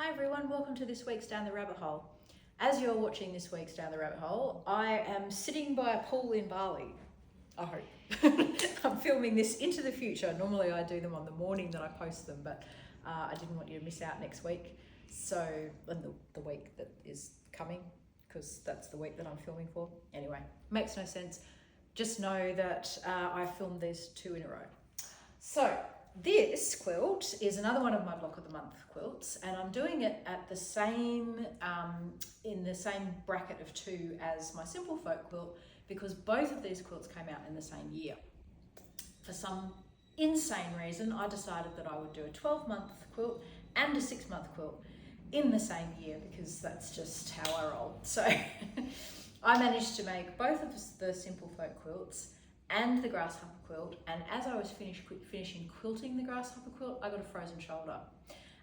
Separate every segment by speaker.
Speaker 1: Hi everyone, welcome to this week's Down the Rabbit Hole. As you're watching this week's Down the Rabbit Hole, I am sitting by a pool in Bali. I hope. I'm filming this into the future. Normally I do them on the morning that I post them, but I didn't want you to miss out next week. So, and the week that is coming, because that's the week that I'm filming for. Anyway, makes no sense. Just know that I filmed these 2 in a row. So, this quilt is another one of my Block of the Month quilts, and I'm doing it at the same, in the same bracket of 2 as my Simple Folk quilt, because both of these quilts came out in the same year. For some insane reason, I decided that I would do a 12-month quilt and a 6-month quilt in the same year, because that's just how I roll. So I managed to make both of the Simple Folk quilts and the Grasshopper quilt, and as I was finishing quilting the Grasshopper quilt, I got a frozen shoulder.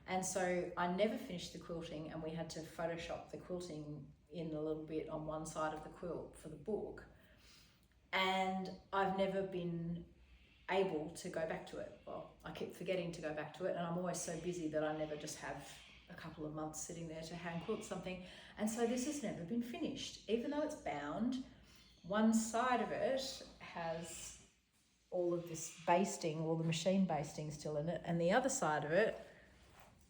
Speaker 1: And so I never finished the quilting, and we had to Photoshop the quilting in a little bit on one side of the quilt for the book. And I've never been able to go back to it. Well, I keep forgetting to go back to it, and I'm always so busy that I never just have a couple of months sitting there to hand quilt something. And so this has never been finished. Even though it's bound, one side of it has all of this basting, all the machine basting still in it, and the other side of it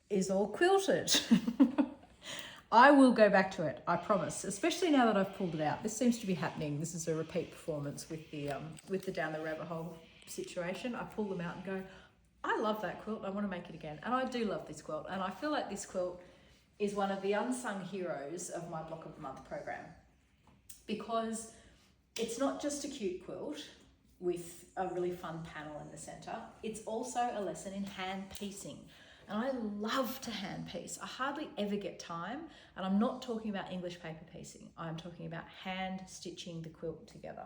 Speaker 1: is all quilted. I will go back to it, I promise, especially now that I've pulled it out. This seems to be happening. This is a repeat performance with the Down the Rabbit Hole situation. I pull them out and go, I love that quilt, I want to make it again. And I do love this quilt, and I feel like this quilt is one of the unsung heroes of my Block of the Month program, because it's not just a cute quilt with a really fun panel in the center. It's also a lesson in hand piecing. And I love to hand piece. I hardly ever get time, and I'm not talking about English paper piecing. I'm talking about hand stitching the quilt together.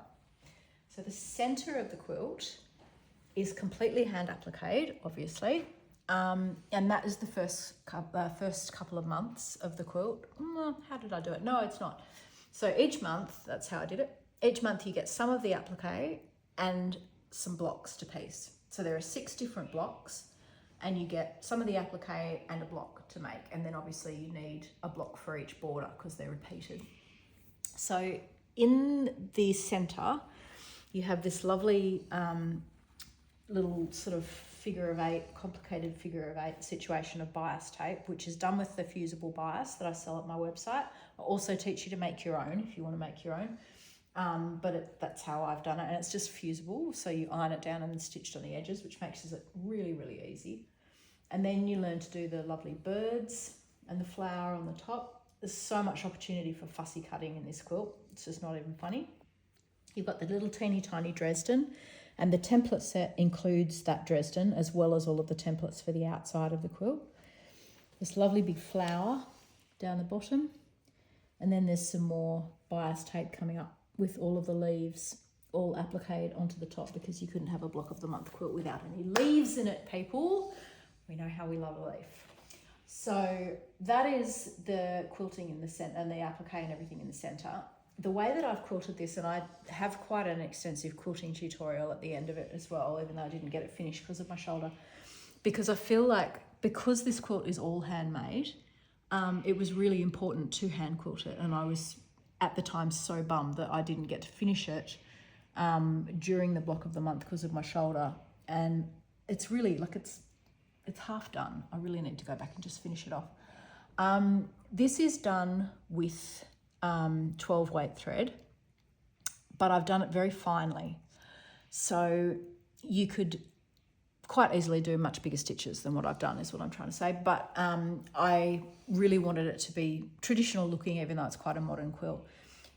Speaker 1: So the center of the quilt is completely hand appliqued, obviously. And that is the first couple of months of the quilt. How did I do it? No, it's not. So each month, that's how I did it. Each month you get some of the applique and some blocks to piece. So there are 6 different blocks, and you get some of the applique and a block to make. And then obviously you need a block for each border because they're repeated. So in the center, you have this lovely little sort of complicated figure of 8 situation of bias tape, which is done with the fusible bias that I sell at my website. I also teach you to make your own if you want to make your own. That's how I've done it, and it's just fusible, so you iron it down and then stitched on the edges, which makes it really, really easy. And then you learn to do the lovely birds and the flower on the top. There's so much opportunity for fussy cutting in this quilt, it's just not even funny. You've got the little teeny tiny Dresden, and the template set includes that Dresden as well as all of the templates for the outside of the quilt. This lovely big flower down the bottom, and then there's some more bias tape coming up with all of the leaves all appliqued onto the top, because you couldn't have a Block of the Month quilt without any leaves in it, people. We know how we love a leaf. So that is the quilting in the center, and the applique and everything in the center. The way that I've quilted this, and I have quite an extensive quilting tutorial at the end of it as well, even though I didn't get it finished because of my shoulder, because I feel like because this quilt is all handmade, it was really important to hand quilt it, and I was at the time so bummed that I didn't get to finish it during the Block of the Month because of my shoulder. And it's really like it's half done. I really need to go back and just finish it off. This is done with 12 weight thread, but I've done it very finely, so you could quite easily do much bigger stitches than what I've done, is what I'm trying to say. But I really wanted it to be traditional looking, even though it's quite a modern quilt.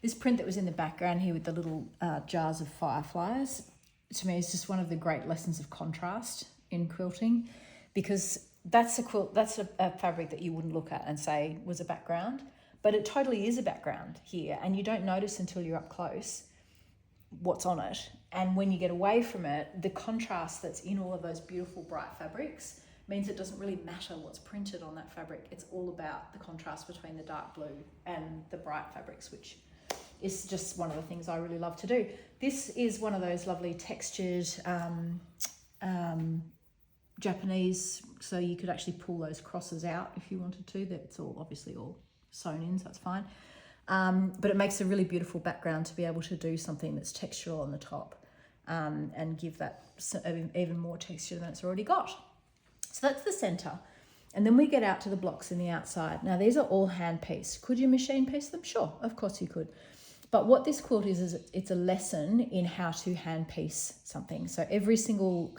Speaker 1: This print that was in the background here with the little jars of fireflies, to me is just one of the great lessons of contrast in quilting, because that's a fabric that you wouldn't look at and say was a background, but it totally is a background here, and you don't notice until you're up close what's on it. And when you get away from it, the contrast that's in all of those beautiful bright fabrics means it doesn't really matter what's printed on that fabric. It's all about the contrast between the dark blue and the bright fabrics, which is just one of the things I really love to do. This is one of those lovely textured Japanese, so you could actually pull those crosses out if you wanted to. That's all obviously all sewn in, so that's fine. But it makes a really beautiful background to be able to do something that's textural on the top, and give that even more texture than it's already got. So that's the center. And then we get out to the blocks in the outside. Now these are all hand pieced. Could you machine piece them? Sure, of course you could. But what this quilt is it's a lesson in how to hand piece something. So every single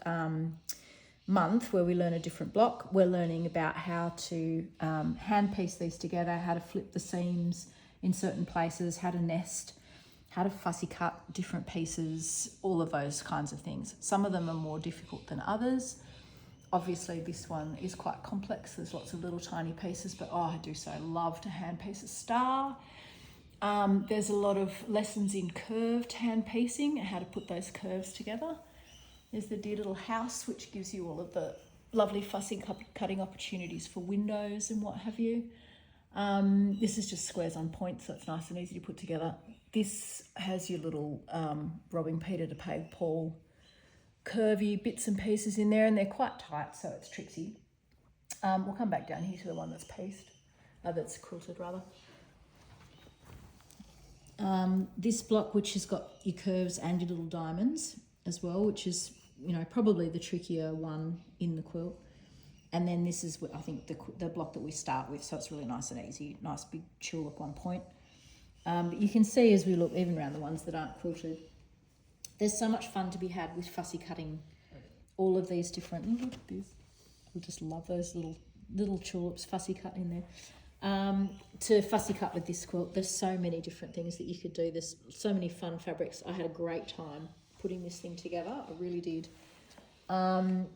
Speaker 1: month where we learn a different block, we're learning about how to hand piece these together, how to flip the seams in certain places, how to nest, how to fussy cut different pieces, all of those kinds of things. Some of them are more difficult than others. Obviously this one is quite complex. There's lots of little tiny pieces, but oh, I do so love to hand piece a star. There's a lot of lessons in curved hand piecing and how to put those curves together. There's the dear little house, which gives you all of the lovely fussy cutting opportunities for windows and what have you. This is just squares on points, so it's nice and easy to put together. This has your little robbing Peter to pay Paul curvy bits and pieces in there, and they're quite tight, so it's tricksy. We'll come back down here to the one that's pieced, that's quilted rather. This block, which has got your curves and your little diamonds as well, which is, you know, probably the trickier one in the quilt. And then this is, I think, the block that we start with, so it's really nice and easy, nice big tulip one point. But you can see as we look, even around the ones that aren't quilted, there's so much fun to be had with fussy cutting all of these different, look at this, I just love those little tulips fussy cut in there. To fussy cut with this quilt, there's so many different things that you could do. There's so many fun fabrics. I had a great time putting this thing together, I really did. And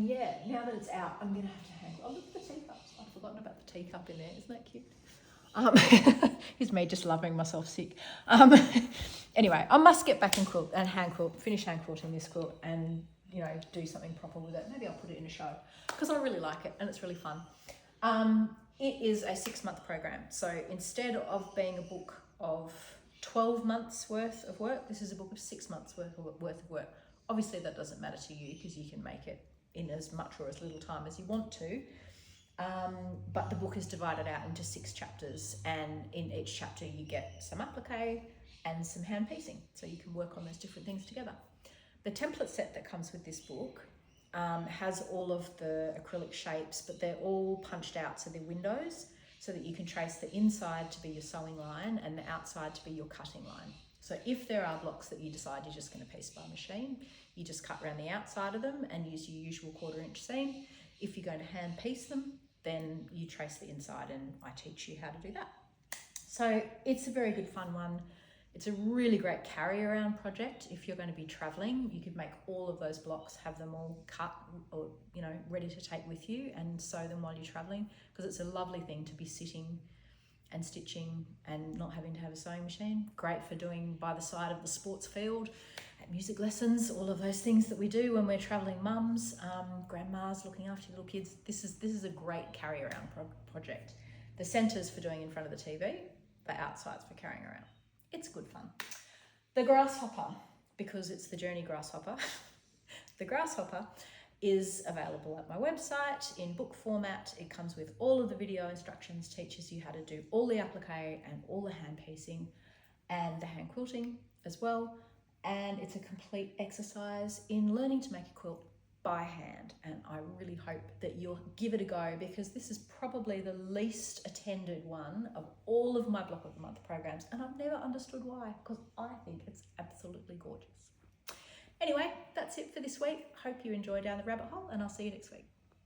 Speaker 1: yeah, now that it's out, I'm gonna have to hang. Oh, look at the teacups. I've forgotten about the teacup in there. Isn't that cute? Here's me just loving myself sick. Anyway, I must get back and quilt and finish hand quilting this quilt, and you know, do something proper with it. Maybe I'll put it in a show because I really like it and it's really fun. It is a 6-month program, so instead of being a book of 12 months worth of work, this is a book of 6 months worth of work. Obviously that doesn't matter to you because you can make it in as much or as little time as you want to. But the book is divided out into 6 chapters, and in each chapter you get some applique and some hand piecing, so you can work on those different things together. The template set that comes with this book has all of the acrylic shapes, but they're all punched out, so they're windows, so that you can trace the inside to be your sewing line and the outside to be your cutting line. So if there are blocks that you decide you're just going to piece by machine, you just cut around the outside of them and use your usual 1/4 inch seam. If you're going to hand piece them, then you trace the inside, and I teach you how to do that. So it's a very good fun one. It's a really great carry around project. If you're going to be traveling, you could make all of those blocks, have them all cut or, you know, ready to take with you and sew them while you're traveling, because it's a lovely thing to be sitting and stitching and not having to have a sewing machine. Great for doing by the side of the sports field, at music lessons, all of those things that we do when we're traveling mums, grandmas looking after your little kids. This is a great carry around project. The centre's for doing in front of the TV, the outside's for carrying around. It's good fun. The Grasshopper, because it's the Journey Grasshopper, the Grasshopper is available at my website in book format. It comes with all of the video instructions, teaches you how to do all the applique and all the hand piecing and the hand quilting as well. And it's a complete exercise in learning to make a quilt by hand. And I really hope that you'll give it a go, because this is probably the least attended one of all of my Block of the Month programs. And I've never understood why, because I think it's absolutely gorgeous. Anyway, that's it for this week. Hope you enjoy Down the Rabbit Hole, and I'll see you next week.